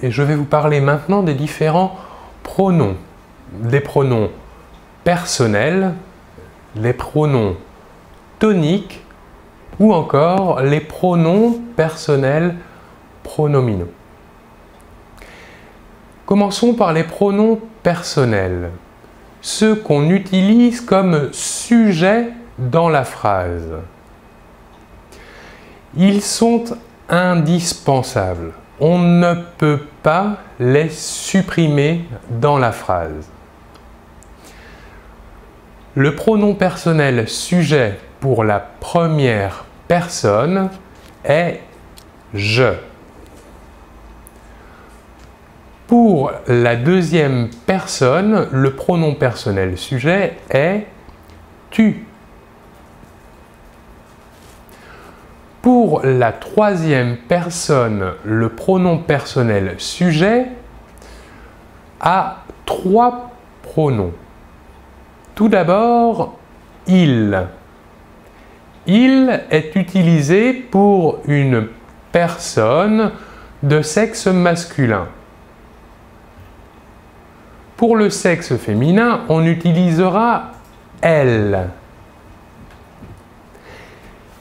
et je vais vous parler maintenant des différents pronoms. Des pronoms personnels, les pronoms toniques ou encore les pronoms personnels pronominaux. Commençons par les pronoms personnels, ceux qu'on utilise comme sujet dans la phrase. Ils sont indispensables. On ne peut pas les supprimer dans la phrase. Le pronom personnel sujet pour la première personne est « je ». Pour la deuxième personne, le pronom personnel sujet est « tu ». Pour la troisième personne, le pronom personnel sujet a trois pronoms. Tout d'abord, « il ». Il est utilisé pour une personne de sexe masculin. Pour le sexe féminin, on utilisera « elle ».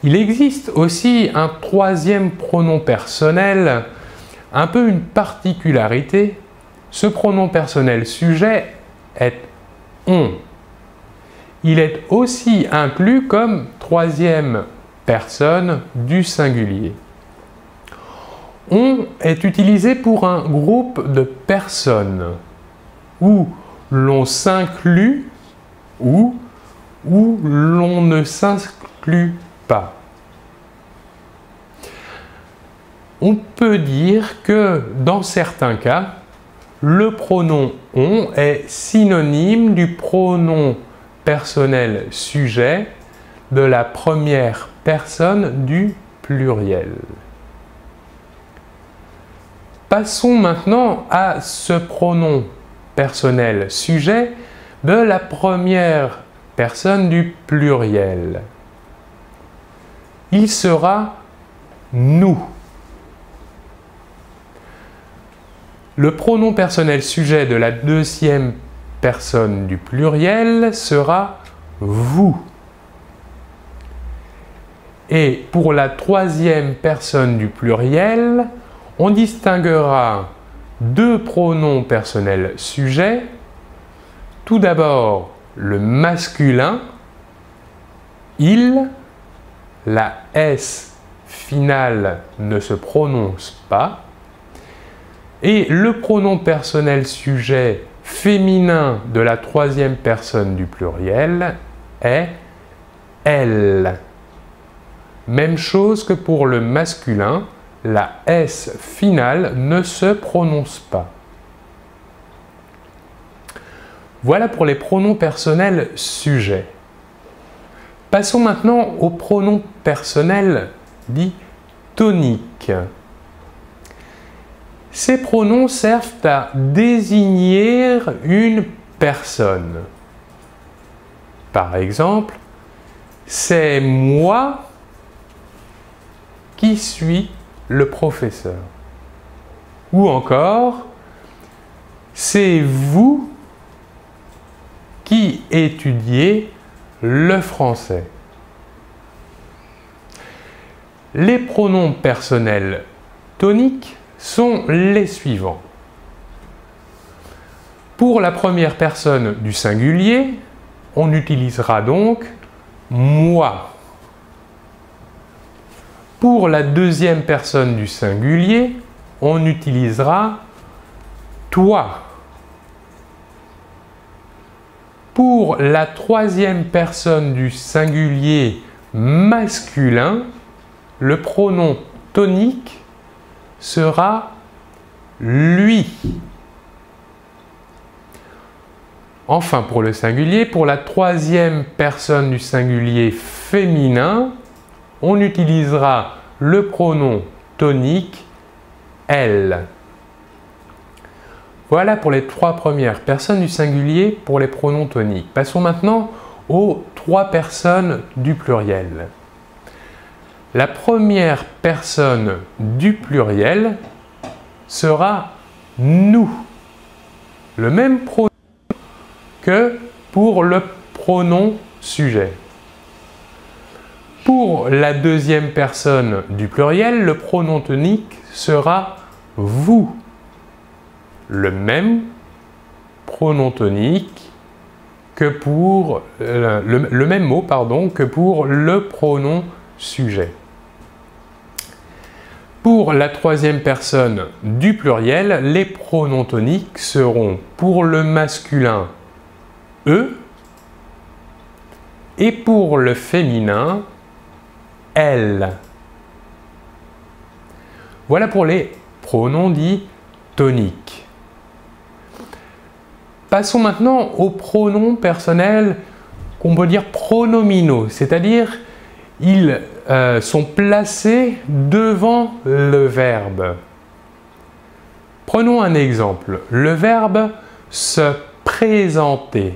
Il existe aussi un troisième pronom personnel, un peu une particularité. Ce pronom personnel sujet est « on ». Il est aussi inclus comme troisième personne du singulier. On est utilisé pour un groupe de personnes où l'on s'inclut ou où l'on ne s'inclut pas. On peut dire que dans certains cas, le pronom « on » est synonyme du pronom personnel sujet de la première personne du pluriel. Passons maintenant à ce pronom personnel sujet de la première personne du pluriel. Il sera « nous ». Le pronom personnel sujet de la deuxième personne du pluriel sera « vous ». Et pour la troisième personne du pluriel, on distinguera deux pronoms personnels sujets. Tout d'abord, le masculin, « il », la S finale ne se prononce pas. Et le pronom personnel sujet féminin de la troisième personne du pluriel est « elle ». Même chose que pour le masculin, la S finale ne se prononce pas. Voilà pour les pronoms personnels sujets. Passons maintenant aux pronoms personnels dits toniques. Ces pronoms servent à désigner une personne. Par exemple, c'est moi qui suis le professeur. Ou encore, c'est vous qui étudiez le français. Les pronoms personnels toniques sont les suivants. Pour la première personne du singulier, on utilisera donc « moi ». Pour la deuxième personne du singulier, on utilisera « toi ». Pour la troisième personne du singulier masculin, le pronom tonique sera « lui ». Enfin, pour le singulier, pour la troisième personne du singulier féminin, on utilisera le pronom tonique « elle ». Voilà pour les trois premières personnes du singulier pour les pronoms toniques. Passons maintenant aux trois personnes du pluriel. La première personne du pluriel sera nous. Le même pronom que pour le pronom sujet. Pour la deuxième personne du pluriel, le pronom tonique sera vous. Le même pronom tonique que pour le même mot que pour le pronom sujet. Pour la troisième personne du pluriel, les pronoms toniques seront pour le masculin eux et pour le féminin elle. Voilà pour les pronoms dits toniques. Passons maintenant aux pronoms personnels qu'on peut dire pronominaux, c'est-à-dire ils sont placés devant le verbe. Prenons un exemple, le verbe se présenter.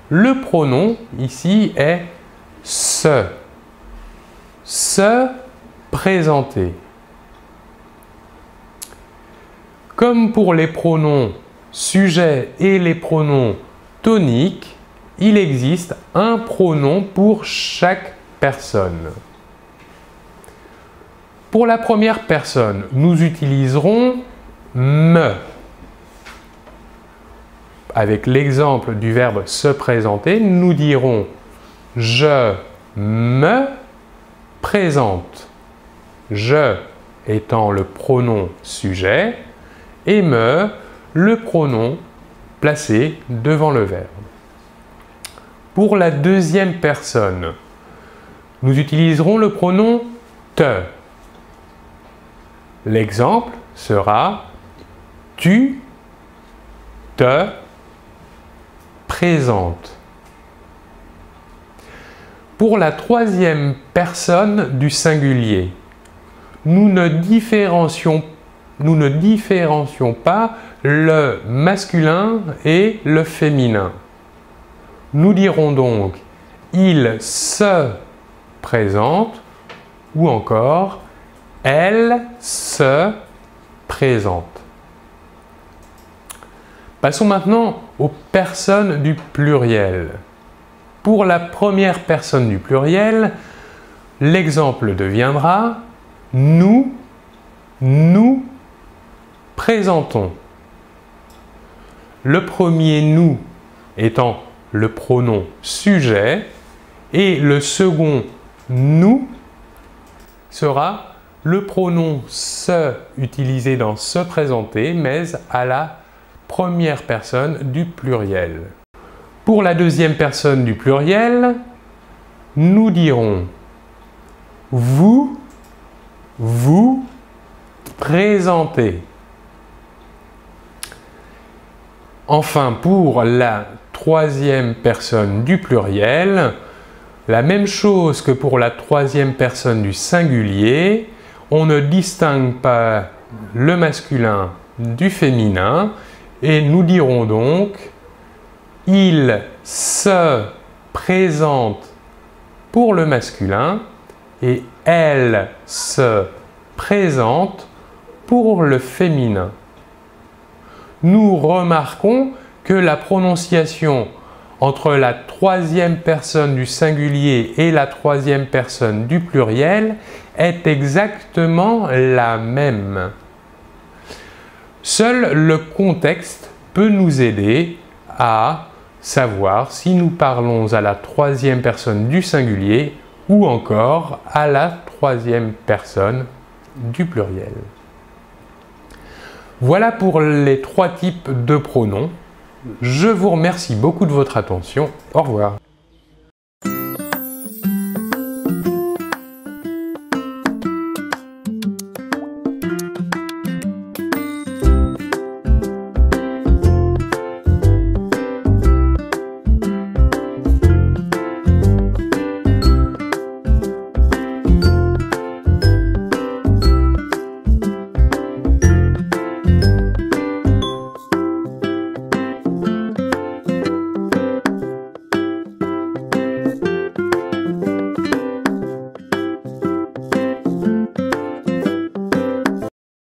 Le pronom ici est se. Se présenter. Comme pour les pronoms sujet et les pronoms toniques, il existe un pronom pour chaque personne. Pour la première personne, nous utiliserons me. Avec l'exemple du verbe se présenter, nous dirons je me présente. Je étant le pronom sujet et me le pronom placé devant le verbe. Pour la deuxième personne, nous utiliserons le pronom te. L'exemple sera tu te présentes. Pour la troisième personne du singulier, nous ne différencions pas le masculin et le féminin. Nous dirons donc il se présente ou encore elle se présente. Passons maintenant aux personnes du pluriel. Pour la première personne du pluriel, l'exemple deviendra nous présentons. Le premier nous étant le pronom sujet et le second nous sera le pronom se utilisé dans se présenter mais à la première personne du pluriel. Pour la deuxième personne du pluriel, nous dirons vous présentez. Enfin, pour la troisième personne du pluriel, la même chose que pour la troisième personne du singulier, on ne distingue pas le masculin du féminin et nous dirons donc il se présente pour le masculin et elle se présente pour le féminin. Nous remarquons que la prononciation entre la troisième personne du singulier et la troisième personne du pluriel est exactement la même. Seul le contexte peut nous aider à savoir si nous parlons à la troisième personne du singulier ou encore à la troisième personne du pluriel. Voilà pour les trois types de pronoms. Je vous remercie beaucoup de votre attention. Au revoir.